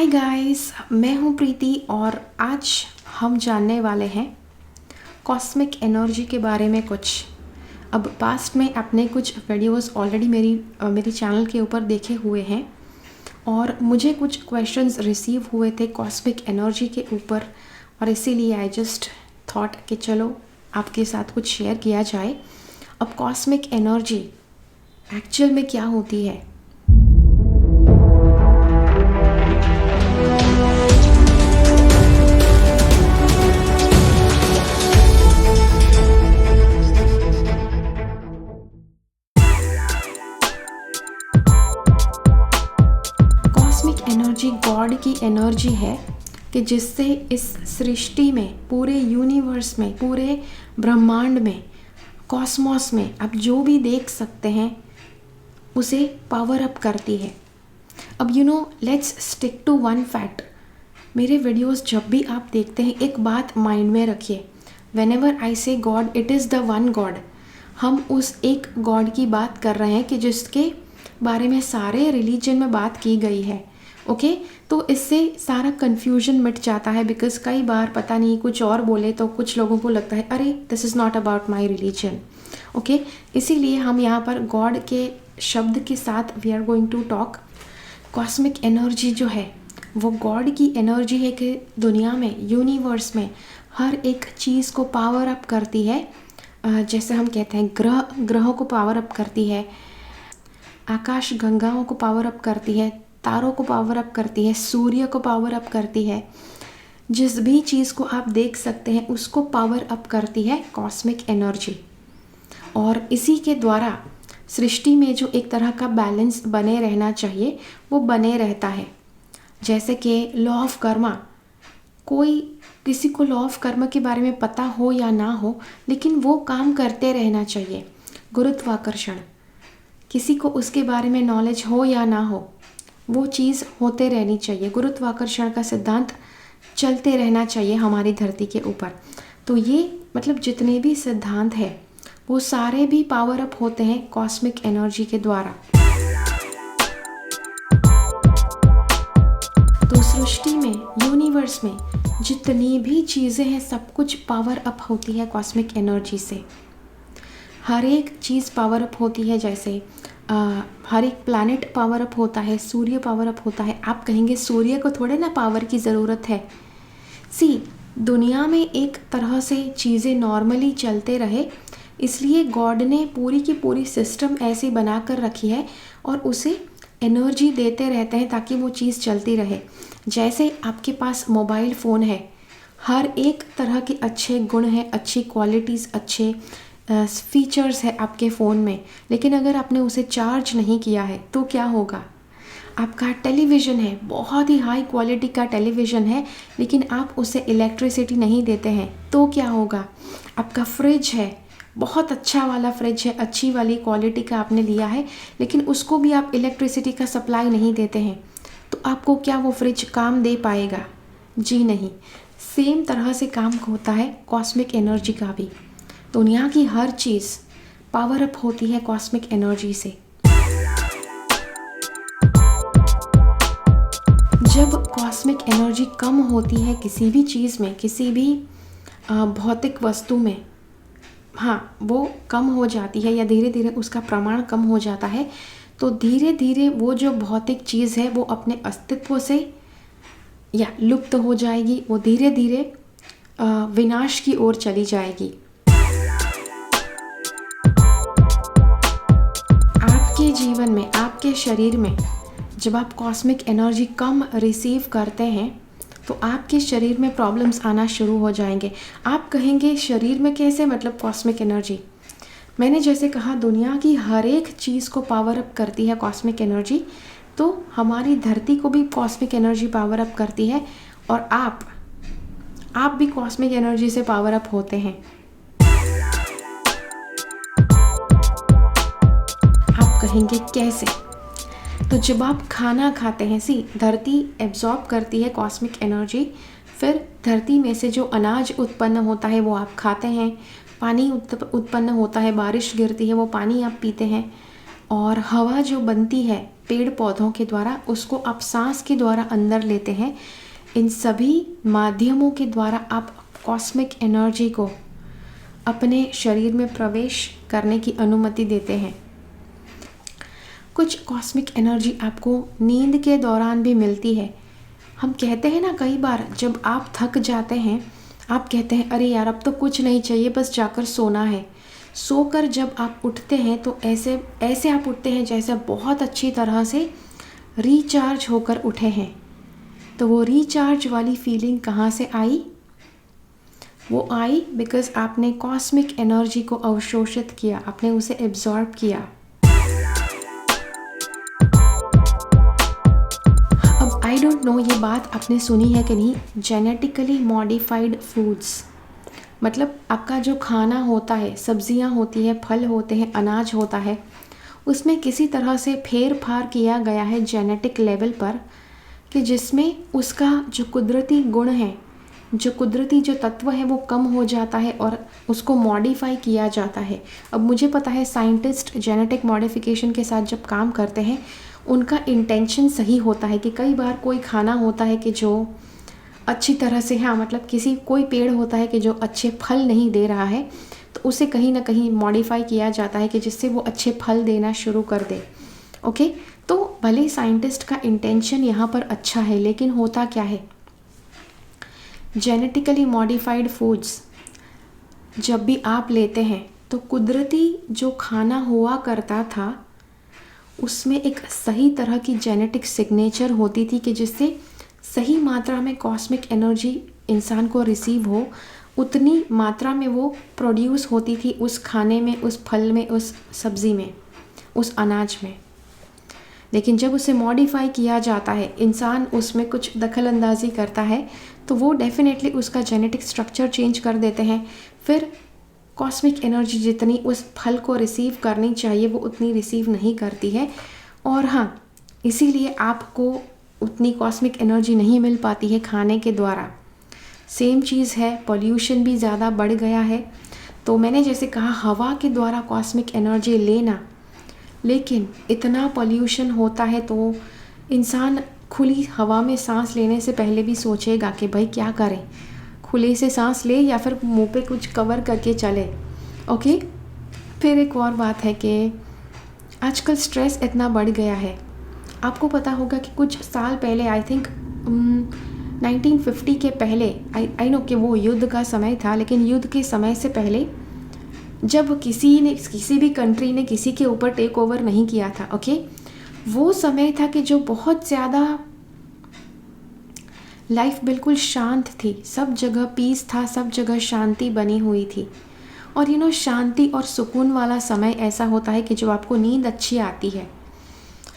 Hi guys, मैं हूँ प्रीति और आज हम जानने वाले हैं कॉस्मिक एनर्जी के बारे में कुछ। अब पास्ट में आपने कुछ वीडियोस ऑलरेडी मेरी चैनल के ऊपर देखे हुए हैं और मुझे कुछ क्वेश्चंस रिसीव हुए थे कॉस्मिक एनर्जी के ऊपर और इसीलिए आई जस्ट थॉट कि चलो आपके साथ कुछ शेयर किया जाए। अब कॉस्मिक एनर्जी एक्चुअल में क्या होती है? कॉस्मिक एनर्जी गॉड की एनर्जी है कि जिससे इस सृष्टि में, पूरे यूनिवर्स में, पूरे ब्रह्मांड में, कॉस्मॉस में आप जो भी देख सकते हैं उसे पावर अप करती है। अब let's stick to one fact. मेरे वीडियोस जब भी आप देखते हैं एक बात माइंड में रखिए, व्हेनेवर आई से God, it is the one God. हम उस एक गॉड की बात कर रहे हैं कि जिसके बारे में सारे रिलीजन में बात की गई है। ओके तो इससे सारा कन्फ्यूजन मिट जाता है, बिकॉज कई बार पता नहीं कुछ और बोले तो कुछ लोगों को लगता है अरे this is not about my religion. Okay इसीलिए हम यहाँ पर गॉड के शब्द के साथ we are going to talk. Cosmic energy जो है वो गॉड की एनर्जी है कि दुनिया में, यूनिवर्स में हर एक चीज़ को पावर अप करती है। जैसे हम कहते हैं ग्रहों को पावर अप करती है, आकाश गंगाओं को पावर अप करती है, तारों को पावर अप करती है, सूर्य को पावर अप करती है। जिस भी चीज़ को आप देख सकते हैं उसको पावर अप करती है कॉस्मिक एनर्जी। और इसी के द्वारा सृष्टि में जो एक तरह का बैलेंस बने रहना चाहिए वो बने रहता है। जैसे कि लॉ ऑफ कर्मा, किसी को लॉ ऑफ कर्मा के बारे में पता हो या ना हो, लेकिन वो काम करते रहना चाहिए। गुरुत्वाकर्षण, किसी को उसके बारे में नॉलेज हो या ना हो, वो चीज़ होते रहनी चाहिए। गुरुत्वाकर्षण का सिद्धांत चलते रहना चाहिए हमारी धरती के ऊपर। तो ये मतलब जितने भी सिद्धांत हैं वो सारे भी पावर अप होते हैं कॉस्मिक एनर्जी के द्वारा। तो सृष्टि में, यूनिवर्स में जितनी भी चीज़ें हैं सब कुछ पावर अप होती है कॉस्मिक एनर्जी से। हर एक चीज़ पावर अप होती है। जैसे हर एक प्लैनेट पावर अप होता है, सूर्य पावर अप होता है। आप कहेंगे सूर्य को थोड़े ना पावर की ज़रूरत है। दुनिया में एक तरह से चीज़ें नॉर्मली चलते रहे, इसलिए गॉड ने पूरी की पूरी सिस्टम ऐसी बना कर रखी है और उसे एनर्जी देते रहते हैं ताकि वो चीज़ चलती रहे। जैसे आपके पास मोबाइल फ़ोन है, हर एक तरह के अच्छे गुण हैं, अच्छी क्वालिटीज़, अच्छे फीचर्स है आपके फ़ोन में, लेकिन अगर आपने उसे चार्ज नहीं किया है तो क्या होगा? आपका टेलीविज़न है, बहुत ही हाई क्वालिटी का टेलीविज़न है, लेकिन आप उसे इलेक्ट्रिसिटी नहीं देते हैं तो क्या होगा? आपका फ्रिज है, बहुत अच्छा वाला फ्रिज है, अच्छी वाली क्वालिटी का आपने लिया है, लेकिन उसको भी आप इलेक्ट्रिसिटी का सप्लाई नहीं देते हैं तो आपको क्या वो फ्रिज काम दे पाएगा? जी नहीं। सेम तरह से काम होता है कॉस्मिक एनर्जी का भी। दुनिया की हर चीज़ पावर अप होती है कॉस्मिक एनर्जी से। जब कॉस्मिक एनर्जी कम होती है किसी भी चीज़ में, किसी भी भौतिक वस्तु में, हाँ वो कम हो जाती है या धीरे धीरे उसका प्रमाण कम हो जाता है, तो धीरे धीरे वो जो भौतिक चीज़ है वो अपने अस्तित्व से या लुप्त हो जाएगी, वो धीरे धीरे विनाश की ओर चली जाएगी। आपके जीवन में, आपके शरीर में जब आप कॉस्मिक एनर्जी कम रिसीव करते हैं तो आपके शरीर में प्रॉब्लम्स आना शुरू हो जाएंगे। आप कहेंगे शरीर में कैसे, मतलब कॉस्मिक एनर्जी? मैंने जैसे कहा दुनिया की हर एक चीज़ को पावर अप करती है कॉस्मिक एनर्जी, तो हमारी धरती को भी कॉस्मिक एनर्जी पावर अप करती है और आप भी कॉस्मिक एनर्जी से पावर अप होते हैं। आप कहेंगे कैसे? तो जब आप खाना खाते हैं, धरती एब्जॉर्ब करती है कॉस्मिक एनर्जी, फिर धरती में से जो अनाज उत्पन्न होता है वो आप खाते हैं, पानी उत्पन्न होता है, बारिश गिरती है वो पानी आप पीते हैं, और हवा जो बनती है पेड़ पौधों के द्वारा, उसको आप सांस के द्वारा अंदर लेते हैं। इन सभी माध्यमों के द्वारा आप कॉस्मिक एनर्जी को अपने शरीर में प्रवेश करने की अनुमति देते हैं। कुछ कॉस्मिक एनर्जी आपको नींद के दौरान भी मिलती है। हम कहते हैं ना, कई बार जब आप थक जाते हैं, आप कहते हैं अरे यार अब तो कुछ नहीं चाहिए, बस जाकर सोना है। सोकर जब आप उठते हैं तो ऐसे आप उठते हैं जैसे बहुत अच्छी तरह से रिचार्ज होकर उठे हैं। तो वो रिचार्ज वाली फीलिंग कहाँ से आई? वो आई बिकॉज आपने कॉस्मिक एनर्जी को अवशोषित किया, आपने उसे एब्जॉर्ब किया। अब आई डोंट नो ये बात आपने सुनी है कि नहीं, जेनेटिकली मॉडिफाइड फूड्स, मतलब आपका जो खाना होता है, सब्जियां होती है, फल होते हैं, अनाज होता है, उसमें किसी तरह से फेर फार किया गया है जेनेटिक लेवल पर, कि जिसमें उसका जो कुदरती गुण है, जो कुदरती जो तत्व है वो कम हो जाता है और उसको मॉडिफाई किया जाता है। अब मुझे पता है साइंटिस्ट जेनेटिक मॉडिफिकेशन के साथ जब काम करते हैं उनका इंटेंशन सही होता है कि कई बार कोई खाना होता है कि जो अच्छी तरह से, हाँ मतलब कोई पेड़ होता है कि जो अच्छे फल नहीं दे रहा है, तो उसे कहीं ना कहीं मॉडिफाई किया जाता है कि जिससे वो अच्छे फल देना शुरू कर दे। ओके, तो भले साइंटिस्ट का इंटेंशन यहाँ पर अच्छा है, लेकिन होता क्या है, जेनेटिकली मॉडिफाइड फूड्स जब भी आप लेते हैं तो कुदरती जो खाना हुआ करता था उसमें एक सही तरह की जेनेटिक सिग्नेचर होती थी कि जिससे सही मात्रा में कॉस्मिक एनर्जी इंसान को रिसीव हो, उतनी मात्रा में वो प्रोड्यूस होती थी उस खाने में, उस फल में, उस सब्ज़ी में, उस अनाज में। लेकिन जब उसे मॉडिफाई किया जाता है, इंसान उसमें कुछ दखल अंदाजी करता है, तो वो डेफिनेटली उसका जेनेटिक स्ट्रक्चर चेंज कर देते हैं। फिर कॉस्मिक एनर्जी जितनी उस फल को रिसीव करनी चाहिए वो उतनी रिसीव नहीं करती है, और हाँ इसीलिए आपको उतनी कॉस्मिक एनर्जी नहीं मिल पाती है खाने के द्वारा। सेम चीज़ है, पॉल्यूशन भी ज़्यादा बढ़ गया है। तो मैंने जैसे कहा हवा के द्वारा कॉस्मिक एनर्जी लेना, लेकिन इतना पॉल्यूशन होता है तो इंसान खुली हवा में सांस लेने से पहले भी सोचेगा कि भाई क्या करें, खुले से सांस ले या फिर मुंह पे कुछ कवर करके चले। ओके, फिर एक और बात है कि आजकल स्ट्रेस इतना बढ़ गया है। आपको पता होगा कि कुछ साल पहले, आई थिंक 1950 के पहले, आई नो कि वो युद्ध का समय था, लेकिन युद्ध के समय से पहले जब किसी भी कंट्री ने किसी के ऊपर टेक ओवर नहीं किया था, ओके, वो समय था कि जो बहुत ज़्यादा लाइफ बिल्कुल शांत थी, सब जगह पीस था, सब जगह शांति बनी हुई थी। और शांति और सुकून वाला समय ऐसा होता है कि जब आपको नींद अच्छी आती है,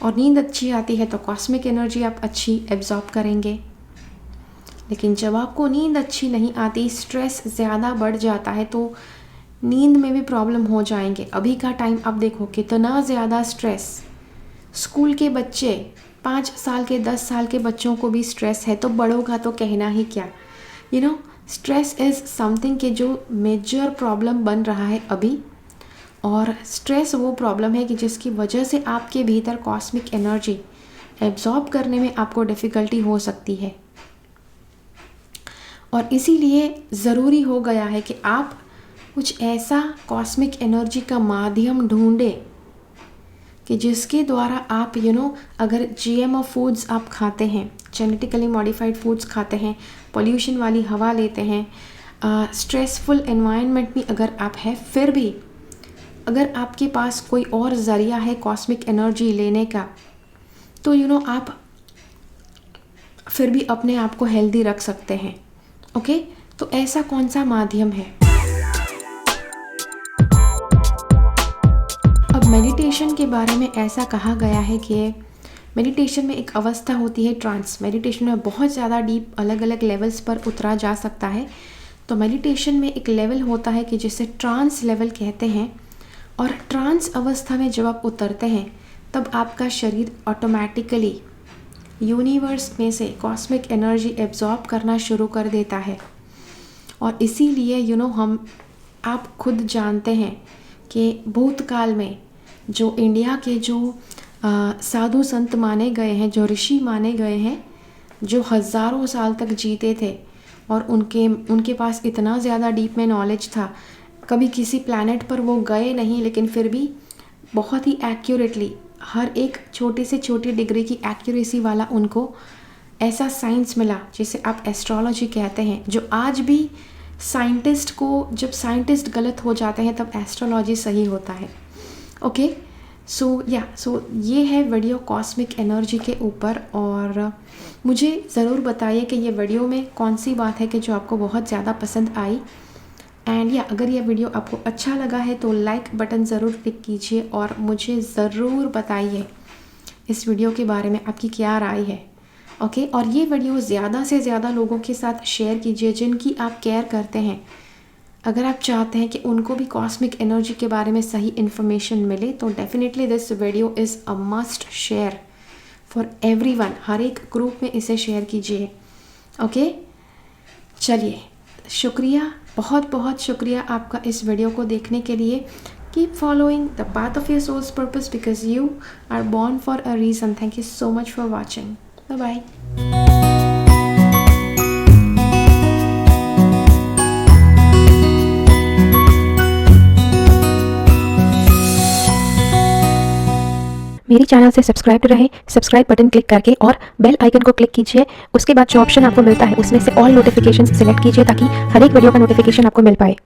और नींद अच्छी आती है तो कॉस्मिक एनर्जी आप अच्छी एब्जॉर्ब करेंगे। लेकिन जब आपको नींद अच्छी नहीं आती, स्ट्रेस ज़्यादा बढ़ जाता है, तो नींद में भी प्रॉब्लम हो जाएंगे। अभी का टाइम आप देखो कितना ज़्यादा स्ट्रेस, स्कूल के बच्चे 5 साल के 10 साल के बच्चों को भी स्ट्रेस है, तो बड़ों का तो कहना ही क्या। स्ट्रेस इज़ समथिंग के जो मेजर प्रॉब्लम बन रहा है अभी। और स्ट्रेस वो प्रॉब्लम है कि जिसकी वजह से आपके भीतर कॉस्मिक एनर्जी एब्जॉर्ब करने में आपको डिफ़िकल्टी हो सकती है। और इसीलिए ज़रूरी हो गया है कि आप कुछ ऐसा कॉस्मिक एनर्जी का माध्यम ढूंढें कि जिसके द्वारा आप अगर GMO फूड्स आप खाते हैं, जेनेटिकली मॉडिफाइड फूड्स खाते हैं, पॉल्यूशन वाली हवा लेते हैं, स्ट्रेसफुल एनवायरनमेंट में अगर आप हैं, फिर भी अगर आपके पास कोई और ज़रिया है कॉस्मिक एनर्जी लेने का, तो आप फिर भी अपने आप को हेल्दी रख सकते हैं। ओके, तो ऐसा कौन सा माध्यम है? अब मेडिटेशन के बारे में ऐसा कहा गया है कि मेडिटेशन में एक अवस्था होती है ट्रांस। मेडिटेशन में बहुत ज़्यादा डीप अलग अलग लेवल्स पर उतरा जा सकता है। तो मेडिटेशन में एक लेवल होता है कि जिसे ट्रांस लेवल कहते हैं, और ट्रांस अवस्था में जब आप उतरते हैं तब आपका शरीर ऑटोमेटिकली यूनिवर्स में से कॉस्मिक एनर्जी एब्जॉर्ब करना शुरू कर देता है। और इसीलिए आप खुद जानते हैं कि भूतकाल में जो इंडिया के जो साधु संत माने गए हैं, जो ऋषि माने गए हैं, जो हज़ारों साल तक जीते थे और उनके पास इतना ज़्यादा डीप में नॉलेज था, कभी किसी प्लैनेट पर वो गए नहीं, लेकिन फिर भी बहुत ही एक्यूरेटली हर एक छोटी से छोटी डिग्री की एक्यूरेसी वाला उनको ऐसा साइंस मिला जिसे आप एस्ट्रोलॉजी कहते हैं, जो आज भी साइंटिस्ट को, जब साइंटिस्ट गलत हो जाते हैं तब एस्ट्रोलॉजी सही होता है। ओके, सो ये है वीडियो कॉस्मिक एनर्जी के ऊपर। और मुझे ज़रूर बताइए कि ये वीडियो में कौन सी बात है कि जो आपको बहुत ज़्यादा पसंद आई। एंड अगर ये वीडियो आपको अच्छा लगा है तो लाइक बटन ज़रूर क्लिक कीजिए और मुझे ज़रूर बताइए इस वीडियो के बारे में आपकी क्या राय है। ओके, और ये वीडियो ज़्यादा से ज़्यादा लोगों के साथ शेयर कीजिए जिनकी आप केयर करते हैं। अगर आप चाहते हैं कि उनको भी कॉस्मिक एनर्जी के बारे में सही इन्फॉर्मेशन मिले तो definitely this video is a must share for everyone. हर एक ग्रुप में इसे शेयर कीजिए। ओके, चलिए, शुक्रिया, बहुत बहुत शुक्रिया आपका इस वीडियो को देखने के लिए। Keep following the path of your soul's purpose because you are born for a reason. Thank you so much for watching. Bye bye. मेरी चैनल से सब्सक्राइब रहे, सब्सक्राइब बटन क्लिक करके और बेल आइकन को क्लिक कीजिए। उसके बाद जो ऑप्शन आपको मिलता है उसमें से ऑल नोटिफिकेशंस सिलेक्ट कीजिए ताकि हर एक वीडियो का नोटिफिकेशन आपको मिल पाए।